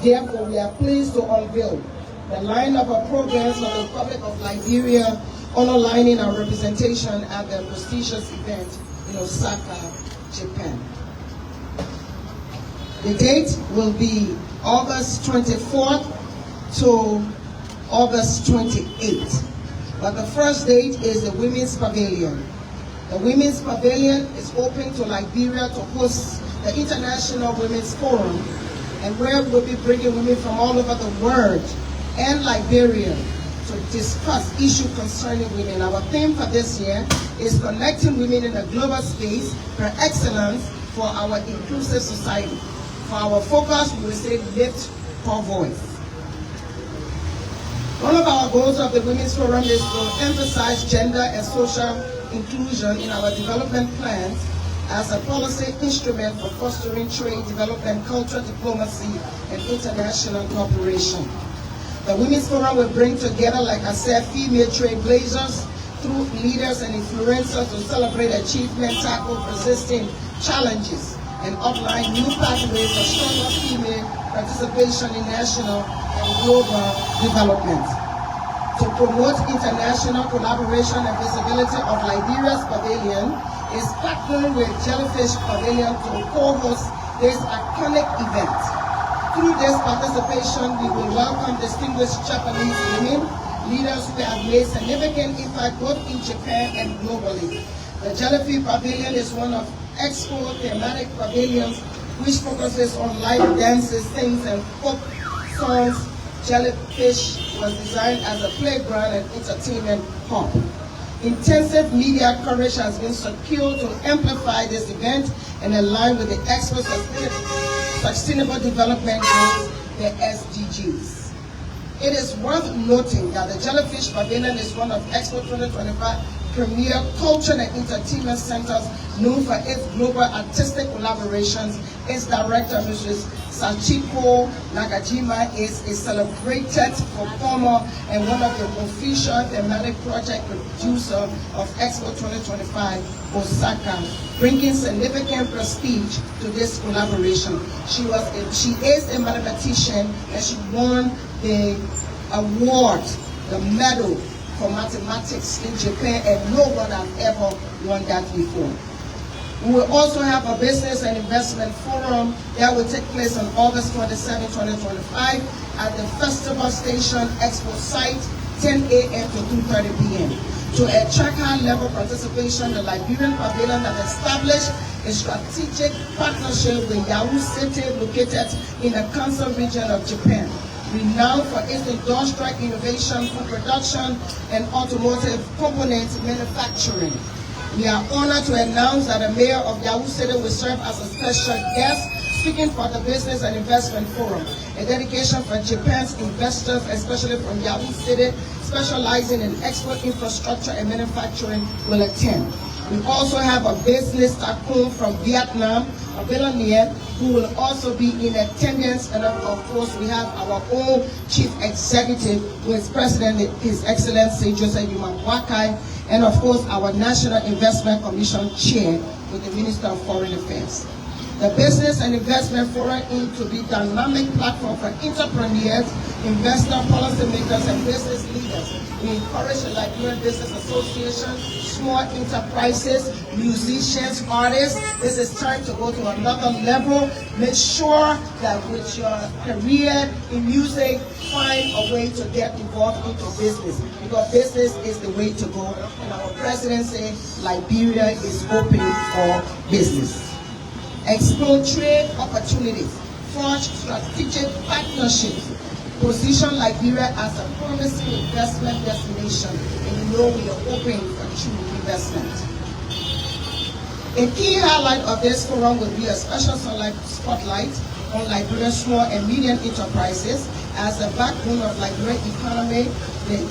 Therefore, we are pleased to unveil the lineup of programs for the Republic of Liberia, underlining our representation at the prestigious event in Osaka, Japan. The date will be August 24th to August 28th. But the first date is the Women's Pavilion. The Women's Pavilion is open to Liberia to host the International Women's Forum, and where we'll be bringing women from all over the world and Liberia to discuss issues concerning women. Our theme for this year is connecting women in a global space for excellence for our inclusive society. For our focus, we will say lift her voice. One of our goals of the Women's Forum is to emphasize gender and social inclusion in our development plans as a policy instrument for fostering trade, development, cultural diplomacy, and international cooperation. The Women's Forum will bring together, like I said, female trailblazers through leaders and influencers to celebrate achievement, tackle persisting challenges, and outline new pathways for stronger female participation in national and global development. To promote international collaboration and visibility of Liberia's pavilion is partnering with Jellyfish Pavilion to co-host this iconic event. Through this participation, we will welcome distinguished Japanese women, leaders who have made significant impact both in Japan and globally. The Jellyfish Pavilion is one of Expo thematic pavilions which focuses on live dances, sings, and folk songs. Jellyfish was designed as a playground and entertainment hub. Intensive media coverage has been secured to amplify this event and align with the Expo's Sustainable Development Goals, the SDGs. It is worth noting that the Jellyfish Pavilion is one of Expo 2025 premier culture and entertainment centers known for its global artistic collaborations. Its director, Mrs. Sachiko Nakajima, is a celebrated performer and one of the official thematic project producer of Expo 2025 Osaka, bringing significant prestige to this collaboration. She is a mathematician and she won the award, the medal for mathematics in Japan, and no one has ever won that before. We will also have a business and investment forum that will take place on August 27, 2025 at the Festival Station Expo site, 10 a.m. to 2:30 p.m. To attract high-level participation, the Liberian Pavilion has established a strategic partnership with Yahoo City, located in the Kansai region of Japan, renowned for its industrial innovation, food production, and automotive component manufacturing. We are honored to announce that the mayor of Yahoo City will serve as a special guest, speaking for the Business and Investment Forum, a dedication for Japan's investors, especially from Yahoo City, specializing in export infrastructure and manufacturing, will attend. We also have a business tycoon from Vietnam, a billionaire, who will also be in attendance, and of course we have our own chief executive, who is President, His Excellency Joseph Wakai, and of course our National Investment Commission Chair with the Minister of Foreign Affairs. The Business and Investment Forum aims to be a dynamic platform for entrepreneurs, investors, policymakers, and business leaders. We encourage the Liberian Business Association, small enterprises, musicians, artists. This is time to go to another level. Make sure that with your career in music, find a way to get involved into business, because business is the way to go. And our president said Liberia is open for business. Explore trade opportunities, forge strategic partnerships, position Liberia as a promising investment destination, and you know we are open for true investment. A key highlight of this forum will be a special spotlight on Liberia's small and medium enterprises as the backbone of Liberian economy. The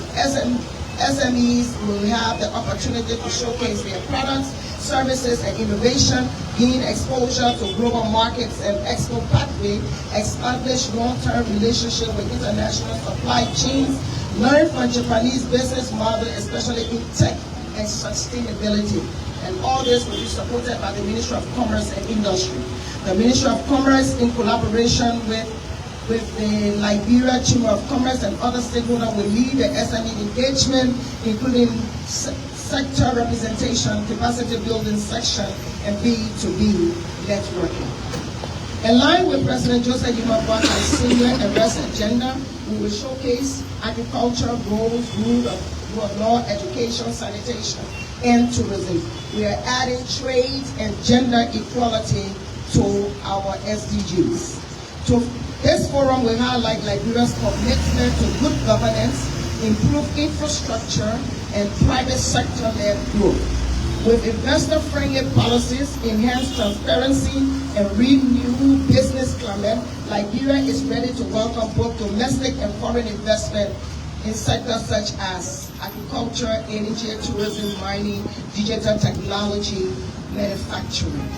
SMEs will have the opportunity to showcase their products, services, and innovation, gain exposure to global markets and export pathway, establish long-term relationship with international supply chains, learn from Japanese business model, especially in tech and sustainability. And all this will be supported by the Ministry of Commerce and Industry. The Ministry of Commerce, in collaboration with with the Liberia Chamber of Commerce and other stakeholders will lead the SME engagement, including sector representation, capacity building section, and B2B networking. In line with President Joseph Endee senior and rest agenda, we will showcase agriculture, roads, rule of law, education, sanitation, and tourism. We are adding trade and gender equality to our SDGs. This forum will highlight Liberia's commitment to good governance, improved infrastructure, and private sector-led growth. With investor-friendly policies, enhanced transparency, and renewed business climate, Liberia is ready to welcome both domestic and foreign investment in sectors such as agriculture, energy, tourism, mining, digital technology, manufacturing.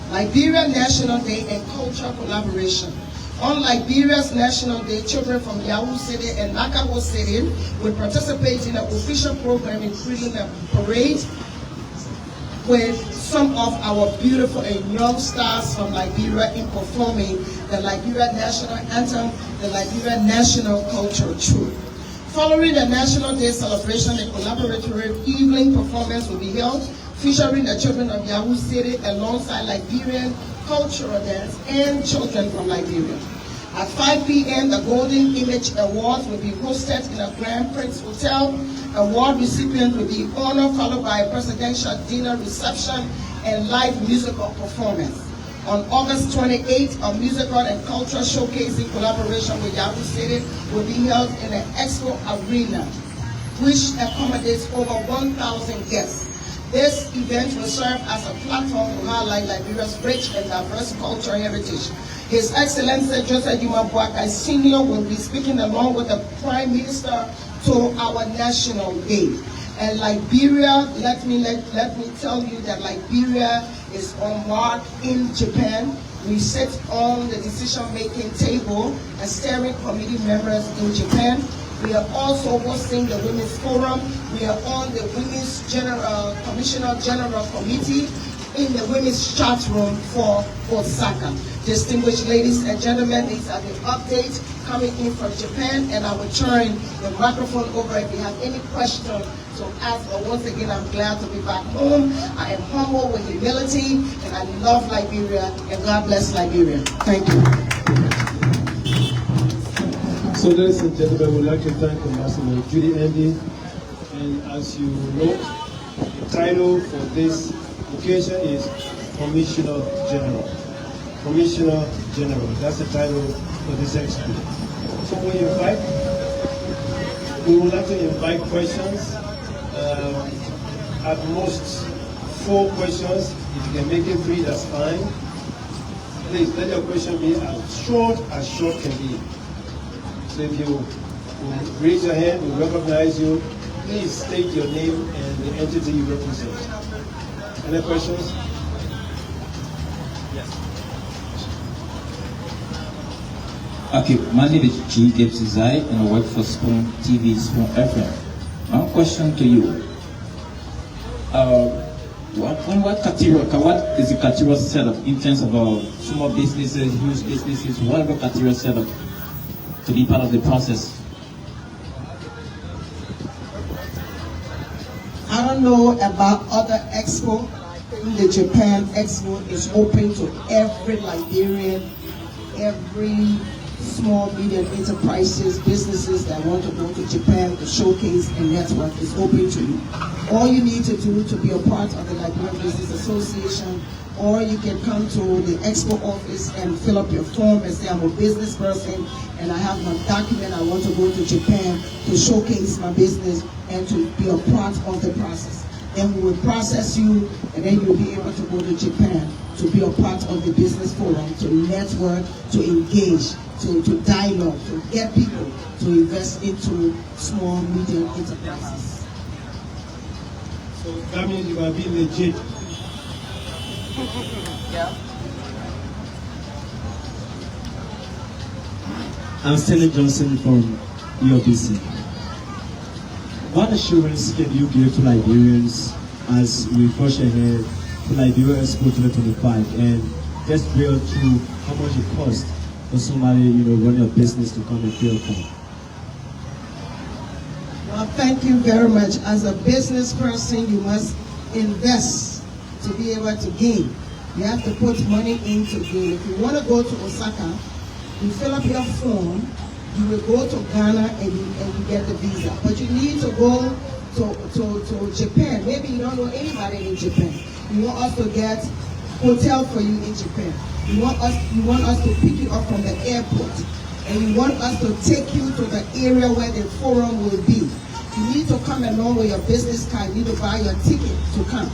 Liberia National Day and Cultural Collaboration. On Liberia's National Day, children from Yahoo City and Nakawo City will participate in an official program, including a parade with some of our beautiful and young stars from Liberia in performing the Liberia National Anthem, the Liberia National Cultural Troupe. Following the National Day celebration, a collaborative evening performance will be held featuring the children of Yahoo City alongside Liberian cultural dance and children from Liberia. At 5 p.m., the Golden Image Awards will be hosted in the Grand Prince Hotel. Award recipients will be honored, followed by a presidential dinner reception and live musical performance. On August 28th, a musical and cultural showcase in collaboration with Yahoo City will be held in the Expo Arena, which accommodates over 1,000 guests. This event will serve as a platform to highlight Liberia's rich and diverse cultural heritage. His Excellency Joseph Endee Sr. will be speaking along with the Prime Minister to our National Day. And Liberia, let me tell you that Liberia is on mark in Japan. We sit on the decision-making table as steering committee members in Japan. We are also hosting the Women's Forum. We are on the Women's Commissioner General Committee in the Women's Chat Room for Osaka. Distinguished ladies and gentlemen, these are the updates coming in from Japan, and I will turn the microphone over if you have any questions to ask. But once again, I'm glad to be back home. I am humble with humility, and I love Liberia, and God bless Liberia. Thank you. So, ladies and gentlemen, we'd like to thank Ambassador Juli Endee. And as you know, the title for this occasion is Commissioner General. Commissioner General, that's the title for this expo. So we would like to invite questions, at most 4 questions. If you can make it 3, that's fine. Please let your question be as short can be. So if you raise your hand, we recognize you. Please state your name and the entity you represent. Any questions? Yes. Okay, my name is G. Gibbs Zai, and I work for Spoon TV, Spoon FM. My question to you. What is the criteria setup in terms of small businesses, huge businesses, whatever criteria setup to be part of the process? I don't know about other expo. The Japan Expo is open to every Liberian, every small, medium enterprises, businesses that want to go to Japan to showcase and network is open to you. All you need to do to be a part of the Liberian Business Association, or you can come to the Expo office and fill up your form and say, I'm a business person and I have my document, I want to go to Japan to showcase my business and to be a part of the process. Then we will process you, and then you'll be able to go to Japan to be a part of the business forum, to network, to engage, to dialogue, to get people to invest into small, medium enterprises. So that means you're going to be legit. Yeah. I'm Stanley Johnson from EOBC. What assurance can you give to Liberians as we push ahead to Liberia Expo 2025 and just drill through how much it costs for somebody, running a business to come and feel come? Well, thank you very much. As a business person, you must invest to be able to gain. You have to put money in to gain. If you want to go to Osaka, you fill up your form, you will go to Ghana and you get the visa. But you need to go to Japan. Maybe you don't know anybody in Japan. You want us to get hotel for you in Japan. You want us to pick you up from the airport. And you want us to take you to the area where the forum will be. You need to come along with your business card. You need to buy your ticket to come.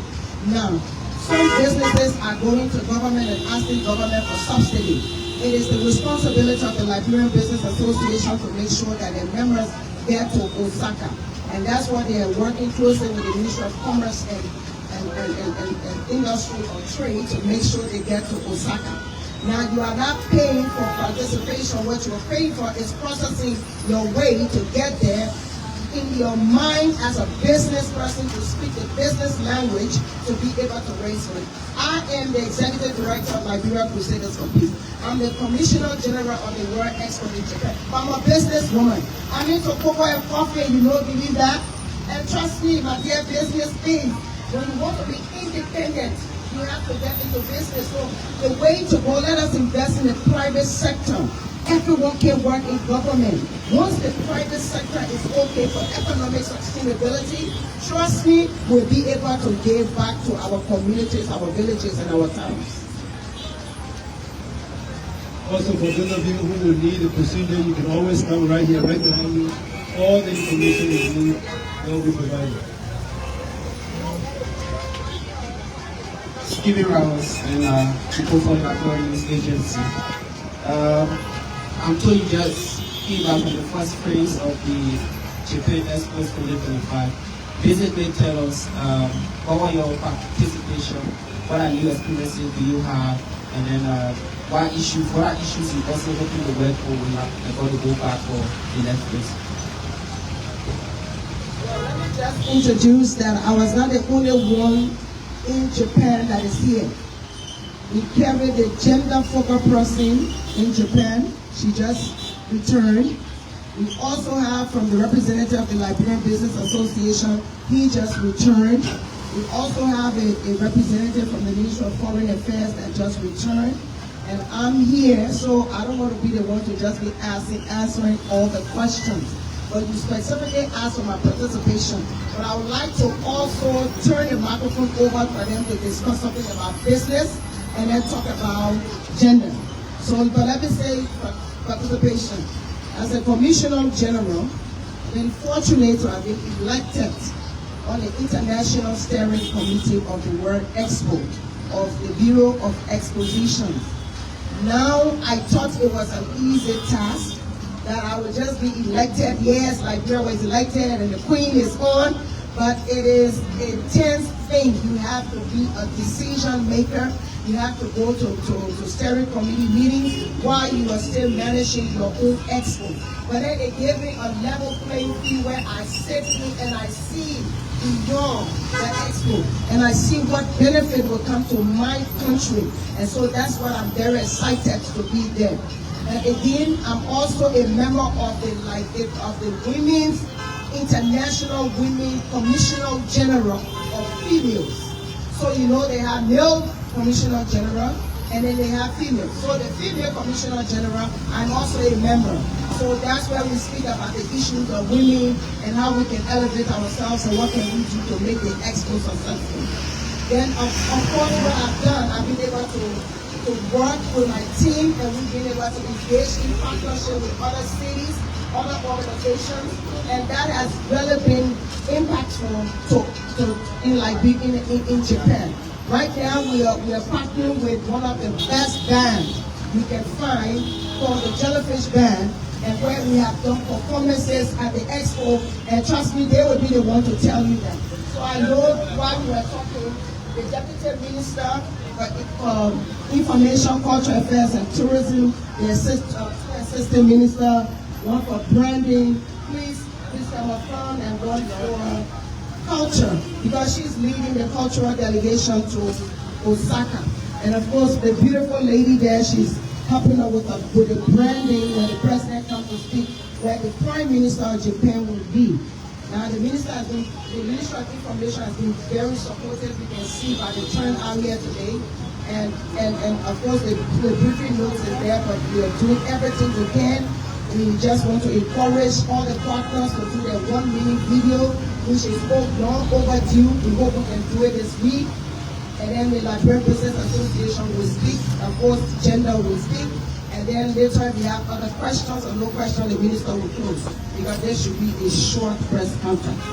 Now, some businesses are going to government and asking government for subsidy. It is the responsibility of the Liberian Business Association to make sure that their members get to Osaka. And that's why they are working closely with the Ministry of Commerce and Industry or Trade to make sure they get to Osaka. Now, you are not paying for participation. What you are paying for is processing your way to get there in your mind as a business person to speak the business language to be able to raise money. I am the Executive Director of Liberia Crusaders for Peace. I'm the Commissioner General of the World Expo2025. I'm a businesswoman. I need to cook and coffee, you know, believe that? And trust me, my dear business thing, when you want to be independent, you have to get into business. So the way to go, let us invest in the private sector. Everyone can work in government. Once the private sector is okay for economic sustainability, trust me, we'll be able to give back to our communities, our villages, and our towns. Also, for those of you who will need the procedure, you can always come right here, right behind me. All the information you need will be provided. Stevie Ramos and People for Liberia News Agency. I'm told you just came back from the first phase of the Japan Expo 2025. Basically, tell us what were your participation, what are new experiences do you have, and then what are issues you also hoping to work for when you're going to go back for the next phase. Well, let me just introduce that I was not the only one in Japan that is here. We carry the gender focal person in Japan. She just returned. We also have from the representative of the Liberian Business Association. He just returned. We also have a representative from the Ministry of Foreign Affairs that just returned. And I'm here, so I don't want to be the one to just be answering all the questions. But you specifically asked for my participation. But I would like to also turn the microphone over for them to discuss something about business and then talk about gender. So, but let me say participation. As a Commissioner General, I've been fortunate to have been elected on the International Steering Committee of the World Expo of the Bureau of Exposition. Now, I thought it was an easy task, that I would just be elected. Yes, Liberia was elected and the Queen is on, but it is a tense thing. You have to be a decision maker. You have to go to steering committee meetings while you are still managing your own expo. But then they gave me a level playing field where I sit and I see beyond the expo and I see what benefit will come to my country. And so that's why I'm very excited to be there. And again, I'm also a member of the Women's International Women Commissioner General of Females. So you know they have male Commissioner General and then they have female. So the female Commissioner General, I'm also a member. So that's where we speak about the issues of women and how we can elevate ourselves and what can we do to make the expo successful. Then of course what I've done, I've been able to work with my team and we've been able to engage in partnership with other cities, other organizations, and that has really been impactful in Japan. Right now we are partnering with one of the best bands you can find called the Jellyfish Band, and where we have done performances at the expo, and trust me, they will be the one to tell you that. So I know while we were talking, the Deputy Minister for Information, Cultural Affairs and Tourism, the Assistant Minister, one for branding, please come up front, and one for culture, because she's leading the cultural delegation to Osaka. And of course, the beautiful lady there, she's helping us with the branding when the president comes to speak, where the Prime Minister of Japan will be. Now the Minister of Information has been very supportive. You can see by the turnout here today. And of course the briefing notes is there, but we are doing everything we can. We just want to encourage all the partners to do their 1-minute video, which is long overdue. We hope we can do it this week. And then the Liberian Business Association will speak. Of course, gender will speak. And then later we have other questions or no questions, the minister will close. Because there should be a short press conference.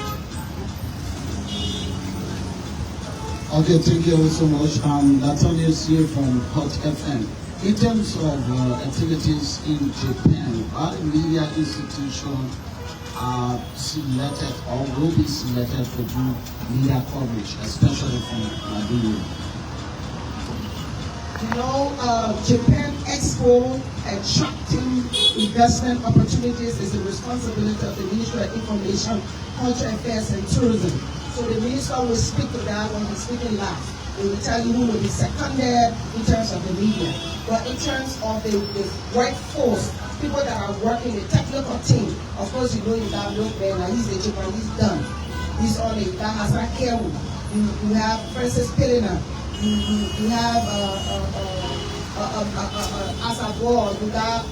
Okay, thank you so much. That's all you see from Hot FM. In terms of activities in Japan, are media institutions are selected or will be selected to do media coverage, especially from Liberia? You know, Japan Expo attracting investment opportunities is the responsibility of the Ministry of Information, Culture Affairs and Tourism. So the minister will speak to that when he's speaking live. They will tell you who will be seconded in terms of the media. But in terms of the workforce, people that are working, the technical team, of course you know you got no man, he's the Japan, he's done. He's on it, that has not care. You have Francis Pilina, you have Asabor, you got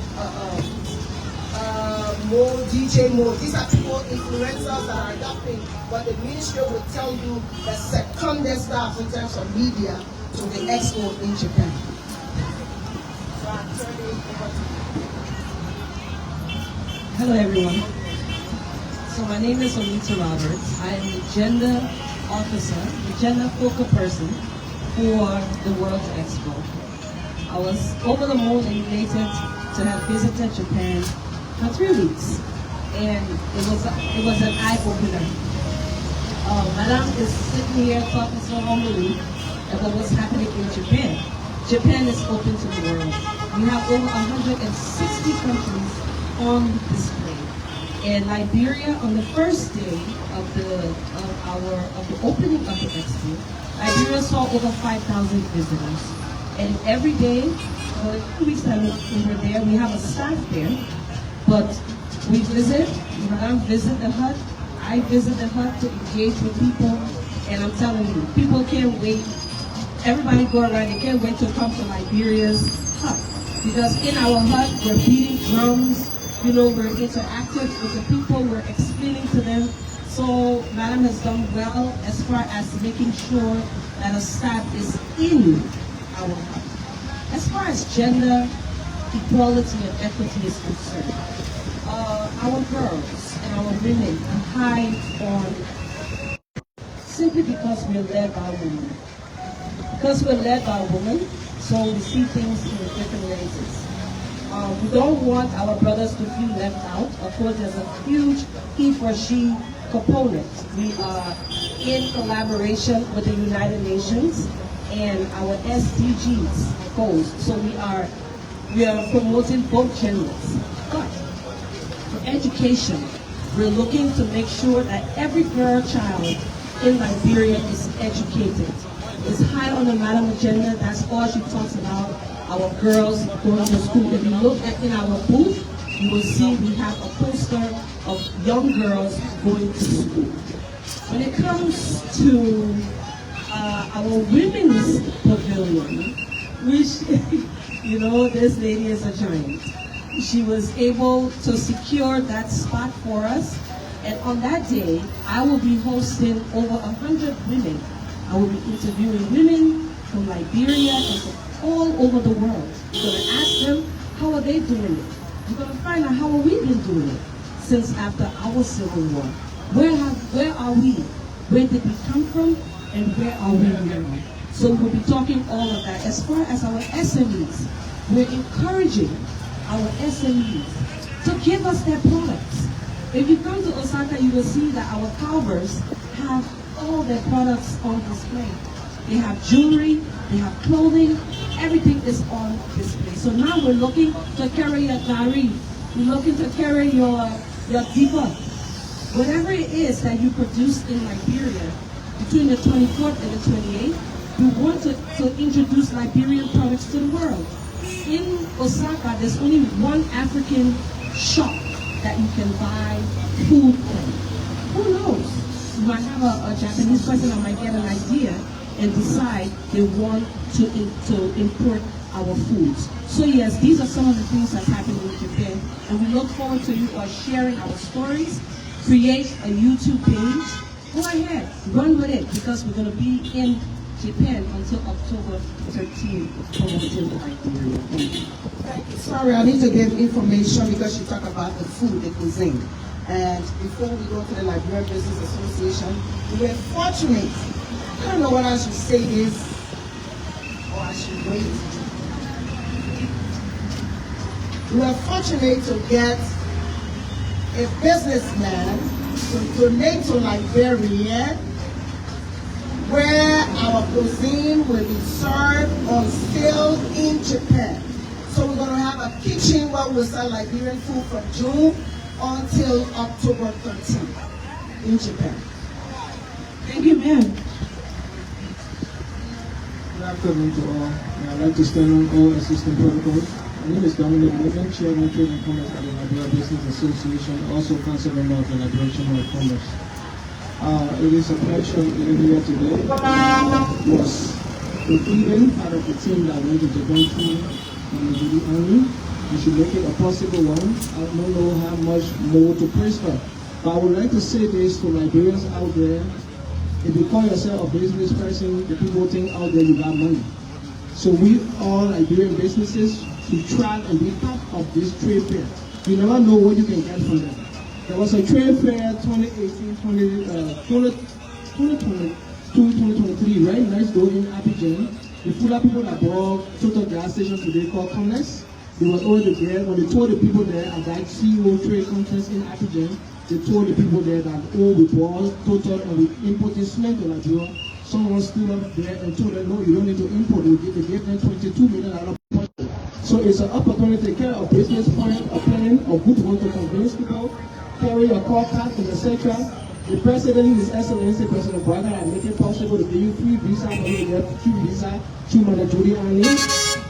Mo, DJ Mo. These are people, influencers that are adopting, but the ministry will tell you the seconded staff in terms of media to the expo in Japan. So I'm turning over to you. Hello everyone. So my name is Onita Roberts. I am the gender officer, the gender focal person for the World Expo. I was over the moon and elated to have visited Japan for 3 weeks, and it was an eye-opener. Madame is sitting here talking so humbly about what's happening in Japan. Japan is open to the world. We have over 160 countries on display. In Liberia, on the first day of the opening of the expo, Liberia saw over 5,000 visitors. And every day, for 2 weeks that we were there, we have a staff there. But we visit, Madame visit the hut, I visit the hut to engage with people, and I'm telling you, people can't wait. Everybody go around, they can't wait to come to Liberia's hut. Because in our hut, we're beating drums, you know, we're interactive with the people, we're explaining to them. So Madame has done well as far as making sure that a staff is in our hut. As far as gender equality and equity is concerned, our girls and our women are high on simply because we're led by women. Because we're led by women, so we see things in different lenses. We don't want our brothers to feel left out. Of course, there's a huge he for she component. We are in collaboration with the United Nations and our SDGs goals. So we are promoting both genders. But for education, we're looking to make sure that every girl child in Liberia is educated. It's high on the Madam agenda. That's all she talks about, our girls going to school. If you look in our booth, you will see we have a poster of young girls going to school. When it comes to our women's pavilion, which, you know, this lady is a giant. She was able to secure that spot for us. And on that day, I will be hosting over 100 women. I will be interviewing women from Liberia and from all over the world. We're going to ask them, how are they doing it? We're going to find out how have we been doing it since after our Civil War. Where are we? Where did we come from? And where are we now? So we'll be talking all of that. As far as our SMEs, we're encouraging our SMEs to give us their products. If you come to Osaka, you will see that our carvers have all their products on display. They have jewelry, they have clothing, everything is on display. So now we're looking to carry your gari, we're looking to carry your dipa. Whatever it is that you produce in Liberia, between the 24th and the 28th, we want to introduce Liberian products to the world. in Osaka, there's only one African shop that you can buy food from. Who knows? You might have a Japanese person that might get an idea and decide they want to import our foods. So yes, these are some of the things that's happening in Japan, and we look forward to you all sharing our stories. Create a YouTube page. Go ahead, run with it, because we're going to be in Japan until October 13th, promoting Liberia. Thank you. Sorry, I need to give information because you talk about the food, the cuisine. And before we go to the Liberian Business Association, we were fortunate. I don't know whether I should say this or I should wait. We were fortunate to get a businessman to donate to Liberia, where our cuisine will be served on sale in Japan. So we're going to have a kitchen where we'll sell Liberian food from June until October 13th in Japan. Thank you, ma'am. Good afternoon to all. I'd like to stand on all assistant protocols. My name is Dominic Living, Chairman of Trade and Commerce at the Liberia Business Association, also council member of the Liberia Chamber of Commerce. It is a pleasure to be here today. Was even part of the team that went to Japan from the Juli Endee. We should make it a possible one. I don't know how much more to praise her. But I would like to say this to Liberians out there. If you call yourself a business person, the people think out there you got money. So we all Liberian businesses should try and be part of this trade fair. You never know what you can get from them. There was a trade fair 2023, right next door in Abidjan. The Fula people that brought total gas station today called Commerce. They were already there. When they told the people there at that CEO trade conference in Abidjan, they told the people there that, oh, we bought total and we imported cement to Nigeria. Someone stood up there and told them, no, you don't need to import. They gave them $22 million. So it's an opportunity to take care of business plan, a planning, a good one to convince people, carry a call card, and etc. The President, His Excellency, President Biden, are making it possible to give you free visa for you to get free visa to Mother Juli Endee.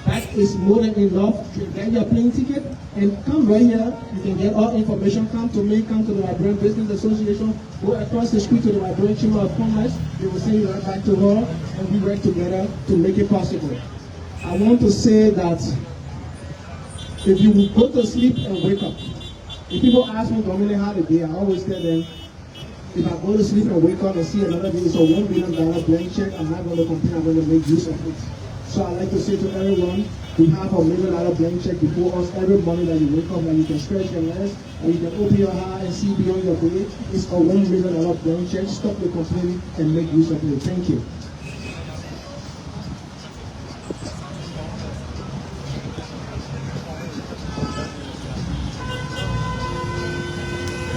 That is more than enough to get your plane ticket and come right here. You can get all information. Come to me, come to the Liberian Business Association, go across the street to the Liberian Chamber of Commerce. They will send you right back to her, and we work together to make it possible. I want to say that if you go to sleep and wake up, if people ask me normally how the day, I always tell them, if I go to sleep and wake up and see another day, it's a $1 million blank check, I'm not going to complain, I'm going to make use of it. So I'd like to say to everyone, we have $1 million blank check before us every morning that you wake up and you can stretch your legs and you can open your eye and see beyond your bed. It's a $1 million blank check. Stop the complaining and make use of it. Thank you.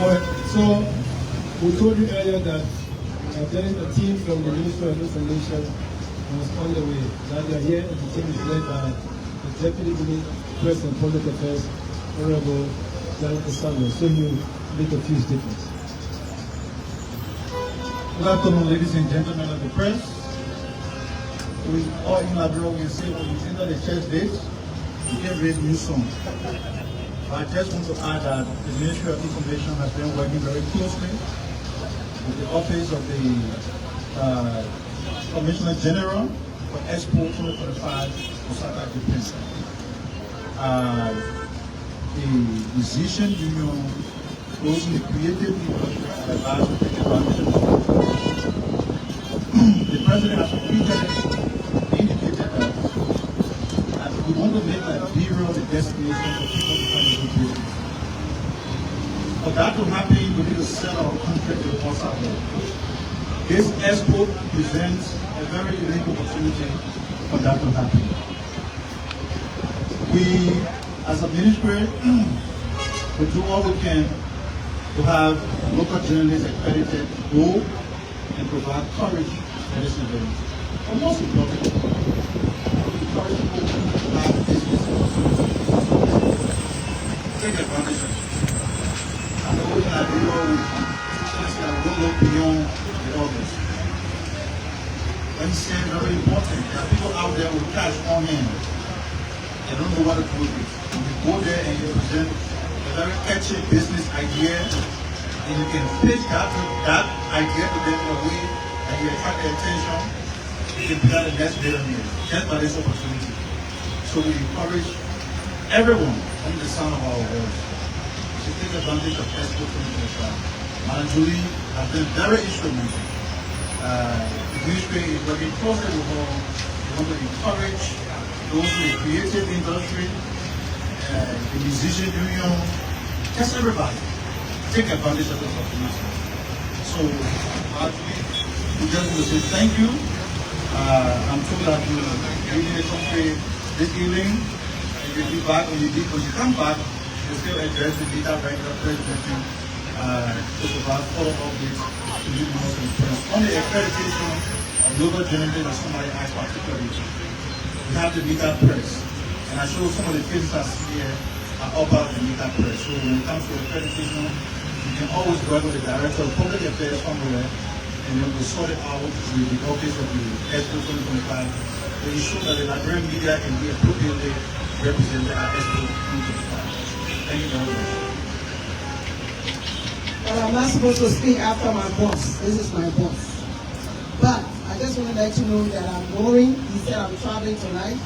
All right, so we told you earlier that there is a team from the Ministry of Information was on the way. Now they are here, and the team is led by the Deputy Minister, Press and Public Affairs, Honorable Ambassador. So you make a few statements. Good afternoon, ladies and gentlemen of the press. We all in Liberia, we say when you enter the church gate, you can raise new song. I just want to add that the Ministry of Information has been working very closely with the Office of the Commissioner General for Expo 2025 Osaka, Japan. The musician union, those in the creative industry are allowed to take advantage of it. The President has repeatedly indicated that we want to make Liberia the destination for people to come and do business. For that to happen, we need to sell our country to the outside world. This expo presents a very unique opportunity for that to happen. We, as a ministry, we do all we can to have local journalists accredited to go and provide coverage for this event. But most importantly, encourage people to have business take advantage of it. I know in Liberia, we will look beyond the obvious. When it's very important, there are people out there with cash on hand. they don't know what to do with it. When you go there and you present a very catchy business idea, and you can pitch that idea to them in a way that you attract their attention, you can become the next billionaire just by this opportunity. So we encourage everyone under the sound of our voice to take advantage of Expo 2025. Madam Juli has been very instrumental. The ministry is working closely with her. We want to encourage those in the creative industry, the musician union, just everybody. Take advantage of this opportunity. So, we just want to say thank you. I'm told that you leaving the country this evening, and you'll be back. When you come back, you'll still address the data presentation to provide follow-up updates to you most important. On the accreditation of local journalism that somebody asked particularly, we have the meter press, and I show some of the faces I see here are all part of the meter press. So when it comes to accreditation, you can always work with the director of public affairs somewhere, and then we'll sort it out with the office of the Expo 2025 to ensure that the Liberian media can be appropriately represented at Expo 2025. Thank you very much. Well, I'm not supposed to speak after my boss. This is my boss. But I just want to let you know that I'm going. He said I'm traveling tonight.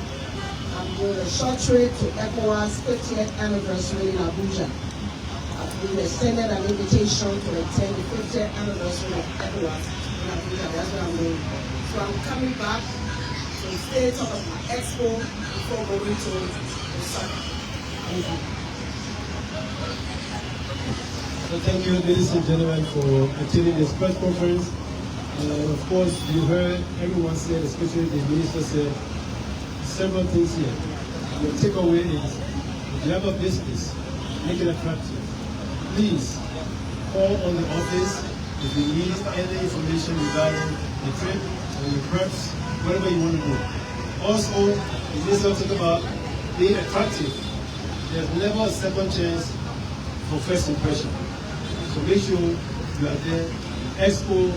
I'm doing a short trip to ECOWAS 50th anniversary in Abuja. We extended an invitation to attend the 50th anniversary of ECOWAS in Abuja. That's what I'm doing. So I'm coming back to stay talk of my expo before going to the summit. Thank you. So thank you, ladies and gentlemen, for attending this press conference. Of course, you heard everyone said, especially the minister said, several things here. Your takeaway is, if you have a business, make it attractive. Please call on the office if you need any information regarding the trip or your preps, whatever you want to do. Also, the minister talked about being attractive. There's never a second chance for first impression. So make sure you are there. Expo